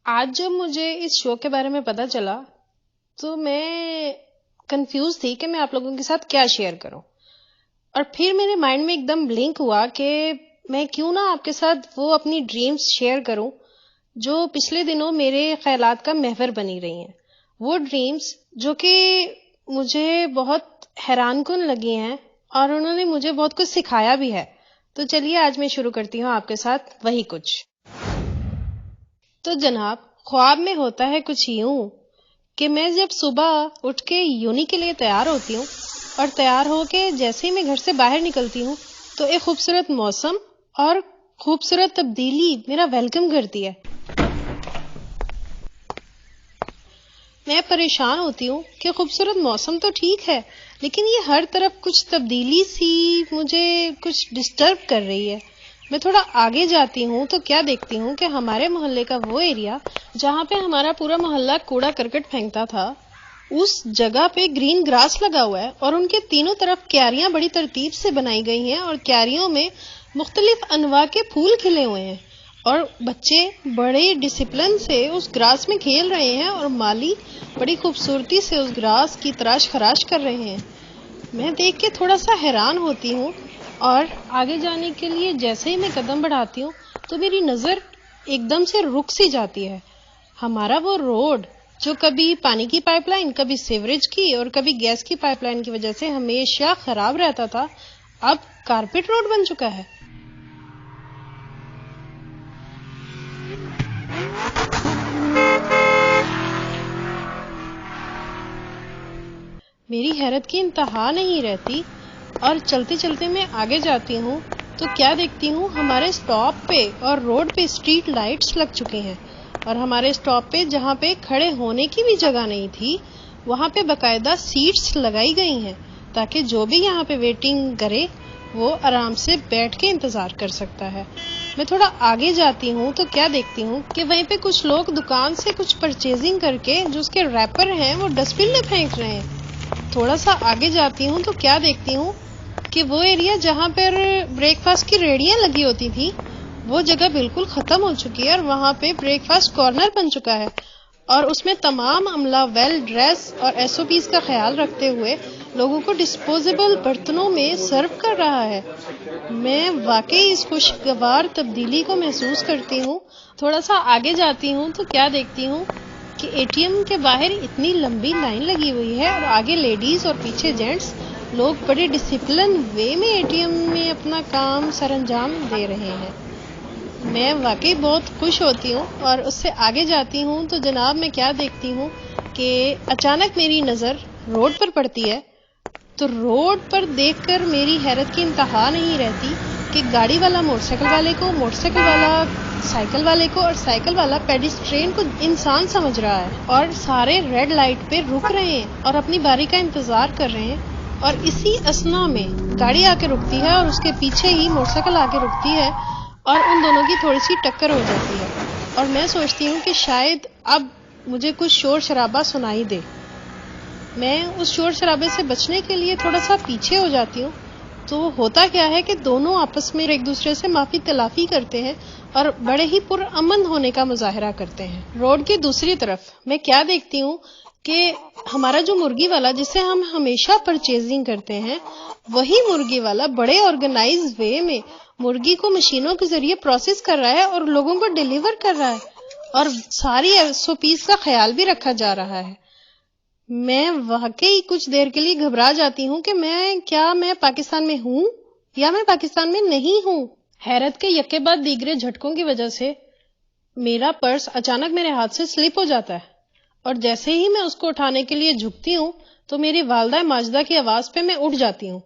آج جب مجھے اس شو کے بارے میں پتا چلا تو میں کنفیوز تھی کہ میں آپ لوگوں کے ساتھ کیا شیئر کروں، اور پھر میرے مائنڈ میں ایک دم بلنک ہوا کہ میں کیوں نہ آپ کے ساتھ وہ اپنی ڈریمز شیئر کروں جو پچھلے دنوں میرے خیالات کا محور بنی رہی ہیں. وہ ڈریمز جو کہ مجھے بہت حیران کن لگی ہیں اور انہوں نے مجھے بہت کچھ سکھایا بھی ہے. تو چلیے آج میں شروع کرتی ہوں آپ کے ساتھ وہی کچھ. تو جناب، خواب میں ہوتا ہے کچھ یوں کہ میں جب صبح اٹھ کے یونی کے لیے تیار ہوتی ہوں اور تیار ہو کے جیسے ہی میں گھر سے باہر نکلتی ہوں تو ایک خوبصورت موسم اور خوبصورت تبدیلی میرا ویلکم کرتی ہے. میں پریشان ہوتی ہوں کہ خوبصورت موسم تو ٹھیک ہے، لیکن یہ ہر طرف کچھ تبدیلی سی مجھے کچھ ڈسٹرب کر رہی ہے. میں تھوڑا آگے جاتی ہوں تو کیا دیکھتی ہوں کہ ہمارے محلے کا وہ ایریا جہاں پہ ہمارا پورا محلہ کوڑا کرکٹ پھینکتا تھا، اس جگہ پہ گرین گراس لگا ہوا ہے اور ان کے تینوں طرف کیاریاں بڑی ترتیب سے بنائی گئی ہیں اور کیاریوں میں مختلف انواع کے پھول کھلے ہوئے ہیں اور بچے بڑے ڈسپلن سے اس گراس میں کھیل رہے ہیں اور مالی بڑی خوبصورتی سے اس گراس کی تراش خراش کر رہے ہیں. میں دیکھ کے تھوڑا سا حیران ہوتی ہوں اور آگے جانے کے لیے جیسے ہی میں قدم بڑھاتی ہوں تو میری نظر ایک دم سے رک سی جاتی ہے. ہمارا وہ روڈ جو کبھی پانی کی پائپ لائن، کبھی سیوریج کی اور کبھی گیس کی پائپ لائن کی وجہ سے ہمیشہ خراب رہتا تھا، اب کارپیٹ روڈ بن چکا ہے. میری حیرت کی انتہا نہیں رہتی اور چلتے چلتے میں آگے جاتی ہوں تو کیا دیکھتی ہوں ہمارے سٹاپ پہ اور روڈ پہ اسٹریٹ لائٹس لگ چکے ہیں اور ہمارے سٹاپ پہ جہاں پہ کھڑے ہونے کی بھی جگہ نہیں تھی وہاں پہ باقاعدہ سیٹس لگائی گئی ہیں تاکہ جو بھی یہاں پہ ویٹنگ کرے وہ آرام سے بیٹھ کے انتظار کر سکتا ہے. میں تھوڑا آگے جاتی ہوں تو کیا دیکھتی ہوں کہ وہیں پہ کچھ لوگ دکان سے کچھ پرچیزنگ کر کے جو اس کے ریپر ہیں وہ ڈسٹ بن میں پھینک رہے ہیں. تھوڑا سا آگے جاتی ہوں تو کیا دیکھتی ہوں کہ وہ ایریا جہاں پر بریک فاسٹ کی ریڑیاں لگی ہوتی تھی وہ جگہ بالکل ختم ہو چکی ہے اور وہاں پہ بریک فاسٹ کارنر بن چکا ہے اور اس میں تمام عملہ ویل ڈریس اور ایس او پیز کا خیال رکھتے ہوئے لوگوں کو ڈسپوزیبل برتنوں میں سرو کر رہا ہے. میں واقعی اس خوشگوار تبدیلی کو محسوس کرتی ہوں. تھوڑا سا آگے جاتی ہوں تو کیا دیکھتی ہوں کہ اے ٹی ایم کے باہر اتنی لمبی لائن لگی ہوئی ہے اور آگے لیڈیز اور پیچھے جینٹس لوگ بڑے ڈسپلن وے میں اے ٹی ایم میں اپنا کام سر انجام دے رہے ہیں. میں واقعی بہت خوش ہوتی ہوں اور اس سے آگے جاتی ہوں تو جناب میں کیا دیکھتی ہوں کہ اچانک میری نظر روڈ پر پڑتی ہے تو روڈ پر دیکھ کر میری حیرت کی انتہا نہیں رہتی کہ گاڑی والا موٹر سائیکل والے کو، موٹر سائیکل والا سائیکل والے کو اور سائیکل والا پیڈسٹرین کو انسان سمجھ رہا ہے اور سارے ریڈ لائٹ پہ رک رہے ہیں اور اپنی باری کا انتظار کر رہے ہیں. اور اسی اثنا میں گاڑی آ کے رکتی ہے اور اس کے پیچھے ہی موٹر سائیکل آ کے رکتی ہے اور ان دونوں کی تھوڑی سی ٹکر ہو جاتی ہے اور میں سوچتی ہوں کہ شاید اب مجھے کچھ شور شرابہ سنائی دے. میں اس شور شرابے سے بچنے کے لیے تھوڑا سا پیچھے ہو جاتی ہوں تو ہوتا کیا ہے کہ دونوں آپس میں ایک دوسرے سے معافی تلافی کرتے ہیں اور بڑے ہی پرامن ہونے کا مظاہرہ کرتے ہیں. روڈ کی دوسری طرف میں کیا دیکھتی ہوں کہ ہمارا جو مرغی والا جس سے ہم ہمیشہ پرچیزنگ کرتے ہیں وہی مرغی والا بڑے آرگنائز وے میں مرغی کو مشینوں کے ذریعے پروسیس کر رہا ہے اور لوگوں کو ڈیلیور کر رہا ہے اور ساری ایس او پیز کا خیال بھی رکھا جا رہا ہے. میں واقعی کچھ دیر کے لیے گھبرا جاتی ہوں کہ میں پاکستان میں ہوں یا میں پاکستان میں نہیں ہوں. حیرت کے یکے بعد دیگرے جھٹکوں کی وجہ سے میرا پرس اچانک میرے ہاتھ سے سلپ ہو جاتا ہے اور جیسے ہی میں اس کو اٹھانے کے لیے جھکتی ہوں تو میری والدہ ماجدہ کی آواز پہ میں اٹھ جاتی ہوں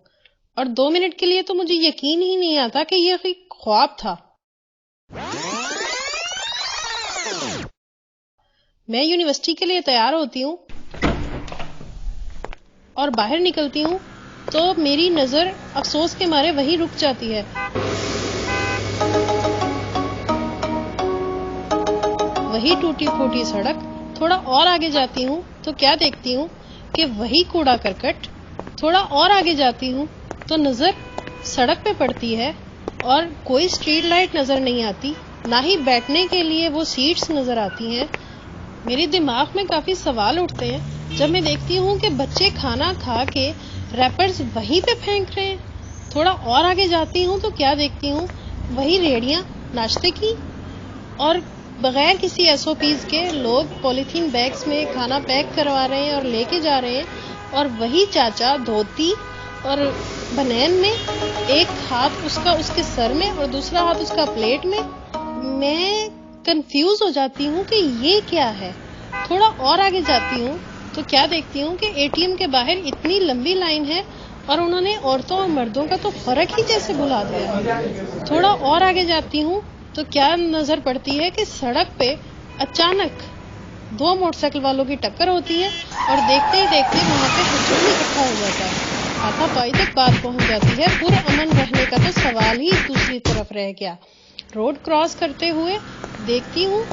اور 2 منٹ کے لیے تو مجھے یقین ہی نہیں آتا کہ یہ ایک خواب تھا. میں یونیورسٹی کے لیے تیار ہوتی ہوں اور باہر نکلتی ہوں تو میری نظر افسوس کے مارے وہی رک جاتی ہے. وہی ٹوٹی پھوٹی سڑک. تھوڑا اور آگے جاتی ہوں تو کیا دیکھتی ہوں کہ وہی کوڑا کرکٹ. تھوڑا اور آگے جاتی ہوں تو نظر سڑک پہ پڑتی ہے اور کوئی اسٹریٹ لائٹ نظر نہیں آتی نہ ہی بیٹھنے کے لیے وہ سیٹس نظر آتی ہیں۔ میرے دماغ میں کافی سوال اٹھتے ہیں جب میں دیکھتی ہوں کہ بچے کھانا کھا کے ریپرز وہیں پہ پھینک رہے ہیں۔ تھوڑا اور آگے جاتی ہوں تو کیا دیکھتی ہوں، وہی ریڑیاں ناشتے کی اور بغیر کسی SOPs کے لوگ پولیتھین بیگز میں کھانا پیک کروا رہے ہیں اور لے کے جا رہے ہیں، اور وہی چاچا دھوتی اور بنین میں، ایک ہاتھ اس کے سر میں اور دوسرا ہاتھ اس کا پلیٹ میں۔ میں کنفیوز ہو جاتی ہوں کہ یہ کیا ہے۔ تھوڑا اور آگے جاتی ہوں تو کیا دیکھتی ہوں کہ ATM کے باہر اتنی لمبی لائن ہے اور انہوں نے عورتوں اور مردوں کا تو فرق ہی جیسے بھلا دیا ہے۔ تھوڑا اور آگے جاتی ہوں تو کیا نظر پڑتی ہے کہ سڑک پہ اچانک 2 موٹر سائیکل والوں کی ٹکر ہوتی ہے اور دیکھتے ہی دیکھتے وہاں پہ ہجوم اکٹھا ہو جاتا ہے۔ ہاتھا پائی تک بات پہنچ جاتی ہے۔ پرامن رہنے کا تو سوال ہی دوسری طرف رہ گیا۔ روڈ کراس کرتے ہوئے دیکھتی ہوں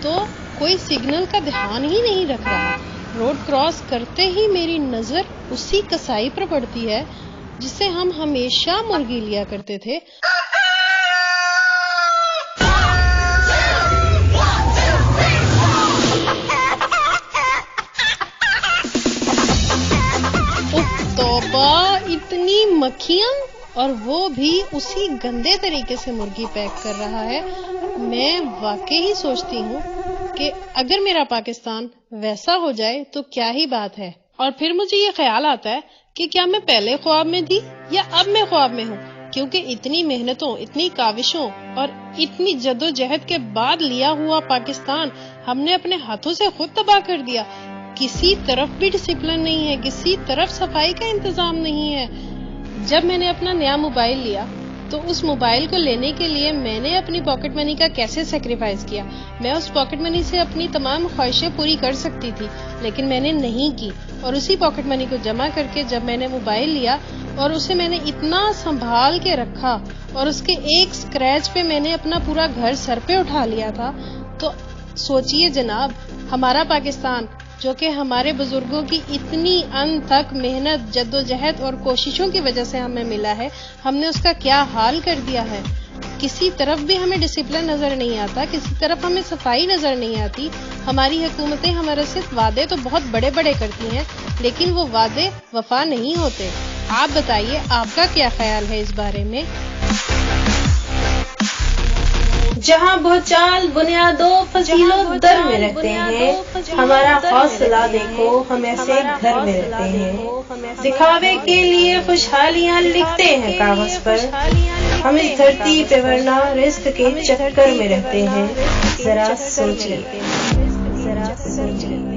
تو کوئی سگنل کا دھیان ہی نہیں رکھ رہا۔ روڈ کراس کرتے ہی میری نظر اسی کسائی پر پڑتی ہے جس سے ہم ہمیشہ مرغی لیا کرتے تھے۔ توبہ، اتنی مکھیاں، اور وہ بھی اسی گندے طریقے سے مرغی پیک کر رہا ہے۔ میں واقعی سوچتی ہوں کہ اگر میرا پاکستان ویسا ہو جائے تو کیا ہی بات ہے۔ اور پھر مجھے یہ خیال آتا ہے کہ کیا میں پہلے خواب میں تھی یا اب میں خواب میں ہوں، کیونکہ اتنی محنتوں، اتنی کاوشوں اور اتنی جدوجہد کے بعد لیا ہوا پاکستان ہم نے اپنے ہاتھوں سے خود تباہ کر دیا۔ کسی طرف بھی ڈسپلن نہیں ہے، کسی طرف صفائی کا انتظام نہیں ہے۔ جب میں نے اپنا نیا موبائل لیا تو اس موبائل کو لینے کے لیے میں نے اپنی پاکٹ منی کا کیسے سیکریفائز کیا۔ میں اس پاکٹ منی سے اپنی تمام خواہشیں پوری کر سکتی تھی، لیکن میں نے نہیں کی، اور اسی پاکٹ منی کو جمع کر کے جب میں نے موبائل لیا اور اسے میں نے اتنا سنبھال کے رکھا اور اس کے ایک سکریچ پہ میں نے اپنا پورا گھر سر پہ اٹھا لیا تھا، تو سوچئے جناب، ہمارا پاکستان جو کہ ہمارے بزرگوں کی اتنی انتھک محنت، جدوجہد اور کوششوں کی وجہ سے ہمیں ملا ہے، ہم نے اس کا کیا حال کر دیا ہے۔ کسی طرف بھی ہمیں ڈسپلن نظر نہیں آتا، کسی طرف ہمیں صفائی نظر نہیں آتی۔ ہماری حکومتیں ہمارے صرف وعدے تو بہت بڑے بڑے کرتی ہیں، لیکن وہ وعدے وفا نہیں ہوتے۔ آپ بتائیے، آپ کا کیا خیال ہے اس بارے میں؟ جہاں بھوچال بنیاد و فضیل و در میں رہتے ہیں، ہمارا حوصلہ دیکھو ہم ایسے گھر میں رہتے ہیں۔ دکھاوے کے لیے خوشحالیاں لکھتے ہیں کاغذ پر، ہم اس دھرتی پہ ورنہ رزق کے چکر میں رہتے ہیں۔ ذرا سوچیے، ذرا سوچیے۔